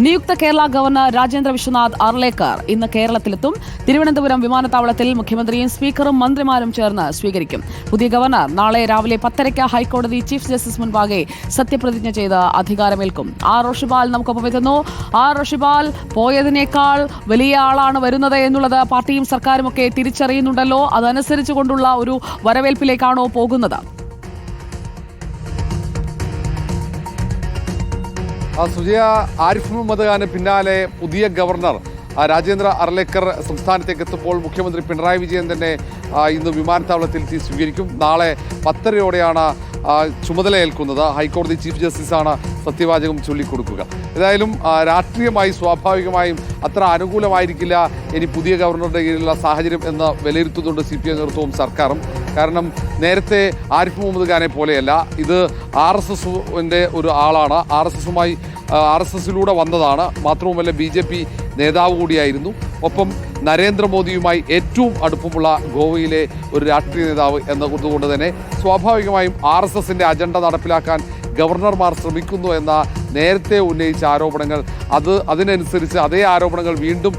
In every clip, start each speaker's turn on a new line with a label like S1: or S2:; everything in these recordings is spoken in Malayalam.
S1: നിയുക്ത കേരള ഗവർണർ രാജേന്ദ്ര വിശ്വനാഥ് അർലേക്കർ ഇന്ന് കേരളത്തിലെത്തും. തിരുവനന്തപുരം വിമാനത്താവളത്തിൽ മുഖ്യമന്ത്രിയും സ്പീക്കറും മന്ത്രിമാരും ചേർന്ന് സ്വീകരിക്കും. പുതിയ ഗവർണർ നാളെ രാവിലെ 10:30 ഹൈക്കോടതി ചീഫ് ജസ്റ്റിസ് മുൻപാകെ സത്യപ്രതിജ്ഞ ചെയ്ത് അധികാരമേൽക്കും. ആർ റോഷിപാൽ നമുക്കൊപ്പം എത്തുന്നു. ആർ റോഷിപാൽ, പോയതിനേക്കാൾ വലിയ ആളാണ് വരുന്നത് എന്നുള്ളത് പാർട്ടിയും സർക്കാരും ഒക്കെ തിരിച്ചറിയുന്നുണ്ടല്ലോ. അതനുസരിച്ചുകൊണ്ടുള്ള ഒരു വരവേൽപ്പിലേക്കാണോ പോകുന്നത്?
S2: സുജയ, ആരിഫ് മുഹമ്മദ് ഖാന് പിന്നാലെ പുതിയ ഗവർണർ രാജേന്ദ്ര അർലേക്കർ സംസ്ഥാനത്തേക്ക് എത്തുമ്പോൾ മുഖ്യമന്ത്രി പിണറായി വിജയൻ തന്നെ ഇന്ന് വിമാനത്താവളത്തിലെത്തി സ്വീകരിക്കും. നാളെ 10:30 ചുമതലയേൽക്കുന്നത്. ഹൈക്കോടതി ചീഫ് ജസ്റ്റിസാണ് സത്യവാചകം ചൊല്ലിക്കൊടുക്കുക. ഏതായാലും രാഷ്ട്രീയമായി സ്വാഭാവികമായും അത്ര അനുകൂലമായിരിക്കില്ല ഇനി പുതിയ ഗവർണറുടെ കീഴിലുള്ള സാഹചര്യം എന്ന് വിലയിരുത്തുന്നുണ്ട് CPI നേതൃത്വവും സർക്കാരും. കാരണം നേരത്തെ ആരിഫ് മുഹമ്മദ് ഖാനെ പോലെയല്ല, ഇത് RSSന്റെ ഒരു ആളാണ്. RSSലൂടെ വന്നതാണ്. മാത്രവുമല്ല BJP നേതാവ് കൂടിയായിരുന്നു. ഒപ്പം നരേന്ദ്രമോദിയുമായി ഏറ്റവും അടുപ്പമുള്ള ഗോവയിലെ ഒരു രാഷ്ട്രീയ നേതാവ് എന്നതുകൊണ്ട് തന്നെ സ്വാഭാവികമായും RSSന്റെ അജണ്ട നടപ്പിലാക്കാൻ ഗവർണർമാർ ശ്രമിക്കുന്നു എന്ന നേരത്തെ ഉന്നയിച്ച ആരോപണങ്ങൾ, അതിനനുസരിച്ച് അതേ ആരോപണങ്ങൾ വീണ്ടും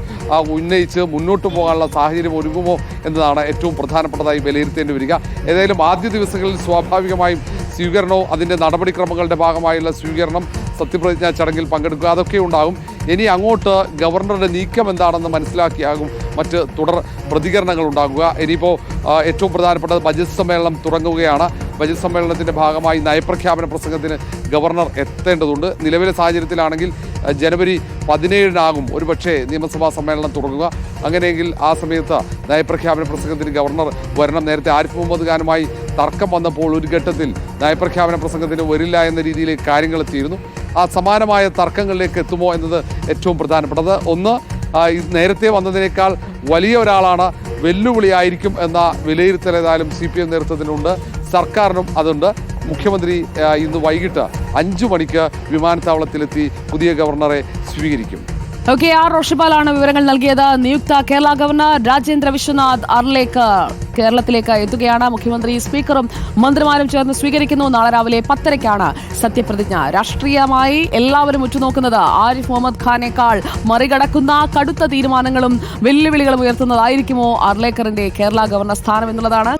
S2: ഉന്നയിച്ച് മുന്നോട്ട് പോകാനുള്ള സാഹചര്യം ഒരുങ്ങുമോ എന്നതാണ് ഏറ്റവും പ്രധാനപ്പെട്ടതായി വിലയിരുത്തേണ്ടി വരിക. ഏതായാലും ആദ്യ ദിവസങ്ങളിൽ സ്വാഭാവികമായും സ്വീകരണവും അതിൻ്റെ നടപടിക്രമങ്ങളുടെ ഭാഗമായുള്ള സ്വീകരണം, സത്യപ്രതിജ്ഞാ ചടങ്ങിൽ പങ്കെടുക്കുക, അതൊക്കെ ഉണ്ടാകും. ഇനി അങ്ങോട്ട് ഗവർണറുടെ നീക്കം എന്താണെന്ന് മനസ്സിലാക്കിയാകും മറ്റ് തുടർ പ്രതികരണങ്ങൾ ഉണ്ടാകുക. ഇനിയിപ്പോൾ ഏറ്റവും പ്രധാനപ്പെട്ടത് ബജറ്റ് സമ്മേളനം തുടങ്ങുകയാണ്. ബജറ്റ് സമ്മേളനത്തിൻ്റെ ഭാഗമായി നയപ്രഖ്യാപന പ്രസംഗത്തിന് ഗവർണർ എത്തേണ്ടതുണ്ട്. നിലവിലെ സാഹചര്യത്തിലാണെങ്കിൽ ജനുവരി 17 ഒരുപക്ഷേ നിയമസഭാ സമ്മേളനം തുടങ്ങുക. അങ്ങനെയെങ്കിൽ ആ സമയത്ത് നയപ്രഖ്യാപന പ്രസംഗത്തിന് ഗവർണർ വരണം. നേരത്തെ ആരിഫ് മുഹമ്മദ് ഖാനുമായി തർക്കം വന്നപ്പോൾ ഒരു ഘട്ടത്തിൽ നയപ്രഖ്യാപന പ്രസംഗത്തിന് വരില്ല എന്ന രീതിയിലേക്ക് കാര്യങ്ങൾ എത്തിയിരുന്നു. ആ സമാനമായ തർക്കങ്ങളിലേക്ക് എത്തുമോ എന്നത് ഏറ്റവും പ്രധാനപ്പെട്ടത്. ഒന്ന്, നേരത്തെ വന്നതിനേക്കാൾ വലിയ ഒരാളാണ്, വെല്ലുവിളിയായിരിക്കും എന്ന വിലയിരുത്തൽ ഏതായാലും CPI നേതൃത്വത്തിനുണ്ട്, സർക്കാരിനും അതുണ്ട്. മുഖ്യമന്ത്രി ഇന്ന് വൈകിട്ട് 5 മണിക്ക് വിമാനത്താവളത്തിലെത്തി പുതിയ ഗവർണറെ സ്വീകരിക്കും.
S1: ആർ റോഷിപാലാണ് വിവരങ്ങൾ നൽകിയത്. നിയുക്ത കേരള ഗവർണർ രാജേന്ദ്ര വിശ്വനാഥ് അർലേക്കർ കേരളത്തിലേക്ക് എത്തുകയാണ്. മുഖ്യമന്ത്രി, സ്പീക്കറും മന്ത്രിമാരും ചേർന്ന് സ്വീകരിക്കുന്നു. നാളെ രാവിലെ 10:30 സത്യപ്രതിജ്ഞ. രാഷ്ട്രീയമായി എല്ലാവരും ഉറ്റുനോക്കുന്നത് ആരിഫ് മുഹമ്മദ് ഖാനേക്കാൾ മറികടക്കുന്ന കടുത്ത തീരുമാനങ്ങളും വെല്ലുവിളികളും ഉയർത്തുന്നതായിരിക്കുമോ അർലേക്കറിന്റെ കേരള ഗവർണർ സ്ഥാനം എന്നുള്ളതാണ്.